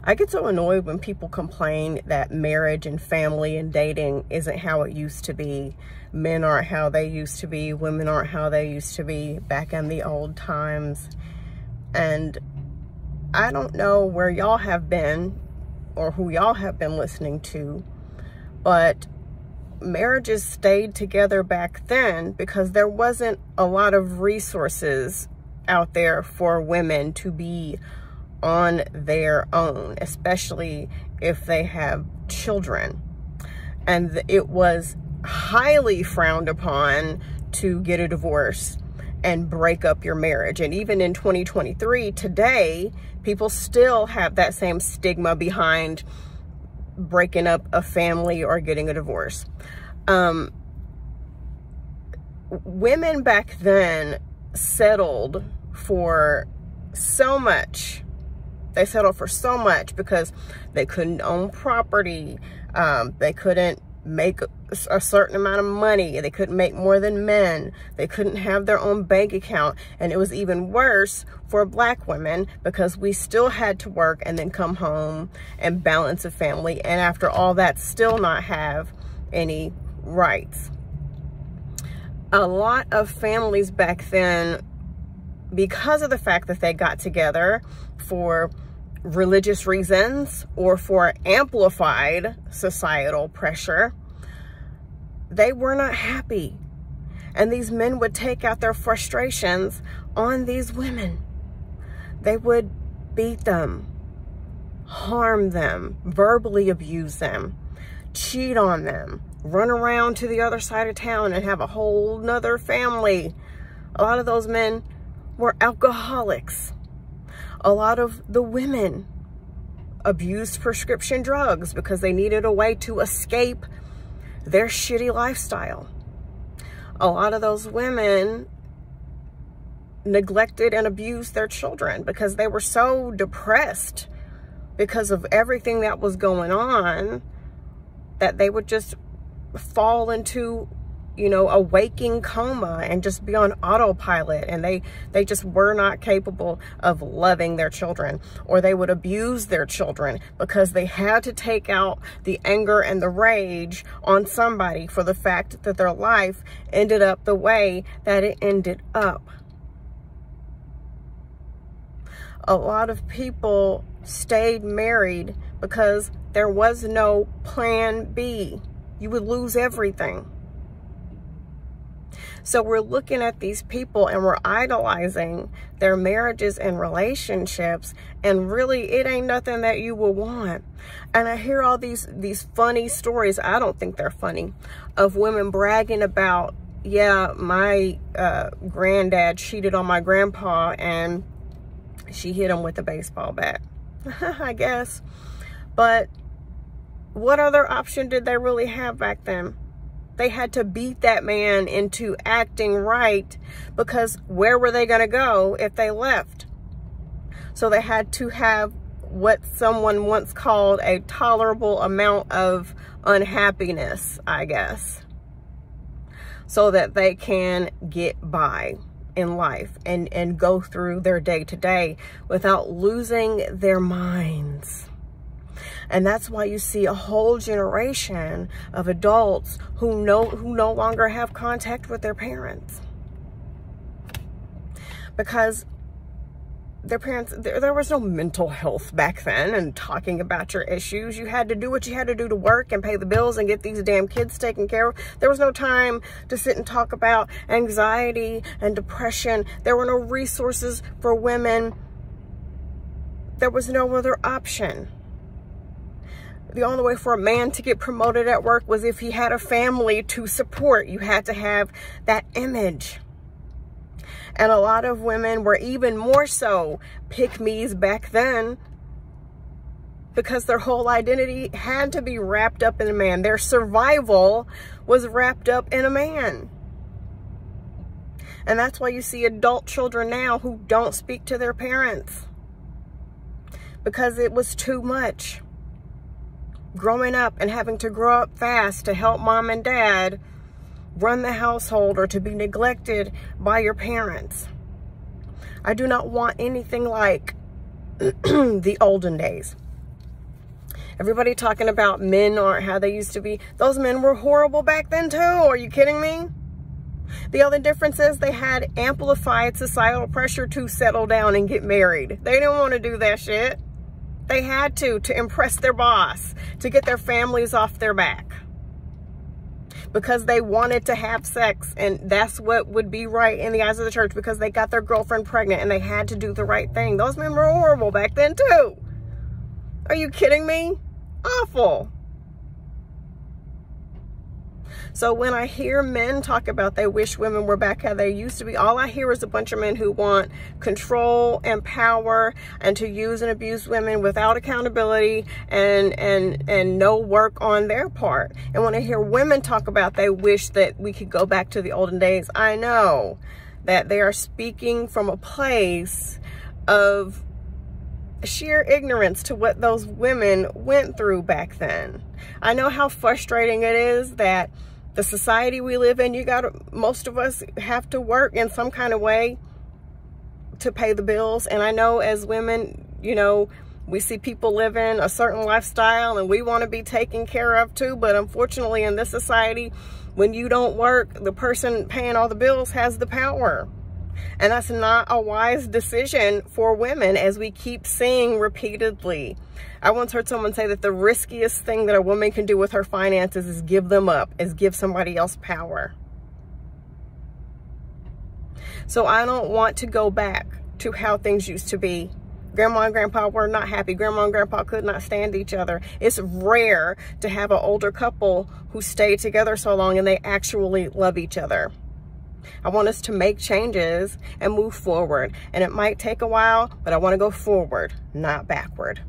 I get so annoyed when people complain that marriage and family and dating isn't how it used to be. Men aren't how they used to be. Women aren't how they used to be back in the old times. And I don't know where y'all have been or who y'all have been listening to, but marriages stayed together back then because there wasn't a lot of resources out there for women to be on their own, especially if they have children. And it was highly frowned upon to get a divorce and break up your marriage. And even in 2023, today, people still have that same stigma behind breaking up a family or getting a divorce. Women back then settled for so much. They settled for so much because they couldn't own property. They couldn't make a certain amount of money. They couldn't make more than men. They couldn't have their own bank account. And it was even worse for Black women because we still had to work and then come home and balance a family. And after all that, still not have any rights. A lot of families back then, because of the fact that they got together for religious reasons or for amplified societal pressure, they were not happy. And these men would take out their frustrations on these women. They would beat them, harm them, verbally abuse them, cheat on them, run around to the other side of town and have a whole nother family. A lot of those men were alcoholics. A lot of the women abused prescription drugs because they needed a way to escape their shitty lifestyle. A lot of those women neglected and abused their children because they were so depressed because of everything that was going on that they would just fall into, you know, a waking coma and just be on autopilot, and they just were not capable of loving their children, or they would abuse their children because they had to take out the anger and the rage on somebody for the fact that their life ended up the way that it ended up. A lot of people stayed married because there was no plan B. You would lose everything. So we're looking at these people and we're idolizing their marriages and relationships, and really it ain't nothing that you will want. And I hear all these funny stories, I don't think they're funny, of women bragging about, yeah, my granddad cheated on my grandpa and she hit him with a baseball bat. I guess. But what other option did they really have back then? They had to beat that man into acting right, because where were they going to go if they left? So they had to have what someone once called a tolerable amount of unhappiness, I guess, so that they can get by in life and go through their day-to-day without losing their minds. And that's why you see a whole generation of adults who no longer have contact with their parents. Because their parents, there was no mental health back then and talking about your issues. You had to do what you had to do to work and pay the bills and get these damn kids taken care of. There was no time to sit and talk about anxiety and depression. There were no resources for women. There was no other option. The only way for a man to get promoted at work was if he had a family to support. You had to have that image. And a lot of women were even more so pick-me's back then, because their whole identity had to be wrapped up in a man. Their survival was wrapped up in a man. And that's why you see adult children now who don't speak to their parents, because it was too much. Growing up and having to grow up fast to help mom and dad run the household, or to be neglected by your parents. I do not want anything like the olden days. Everybody talking about men aren't how they used to be. Those men were horrible back then too. Are you kidding me? The only difference is they had amplified societal pressure to settle down and get married. They didn't want to do that shit. They had to impress their boss, to get their families off their back. Because they wanted to have sex, and that's what would be right in the eyes of the church, because they got their girlfriend pregnant and they had to do the right thing. Those men were horrible back then too. Are you kidding me? Awful. So when I hear men talk about they wish women were back how they used to be, all I hear is a bunch of men who want control and power and to use and abuse women without accountability and no work on their part. And when I hear women talk about they wish that we could go back to the olden days, I know that they are speaking from a place of sheer ignorance to what those women went through back then. I know how frustrating it is that the society we live in, most of us have to work in some kind of way to pay the bills. And I know as women, you know, we see people living a certain lifestyle and we want to be taken care of too. But unfortunately in this society, when you don't work, the person paying all the bills has the power. And that's not a wise decision for women, as we keep seeing repeatedly. I once heard someone say that the riskiest thing that a woman can do with her finances is give them up, is give somebody else power. So I don't want to go back to how things used to be. Grandma and Grandpa were not happy. Grandma and Grandpa could not stand each other. It's rare to have an older couple who stay together so long and they actually love each other. I want us to make changes and move forward. And it might take a while, but I want to go forward, not backward.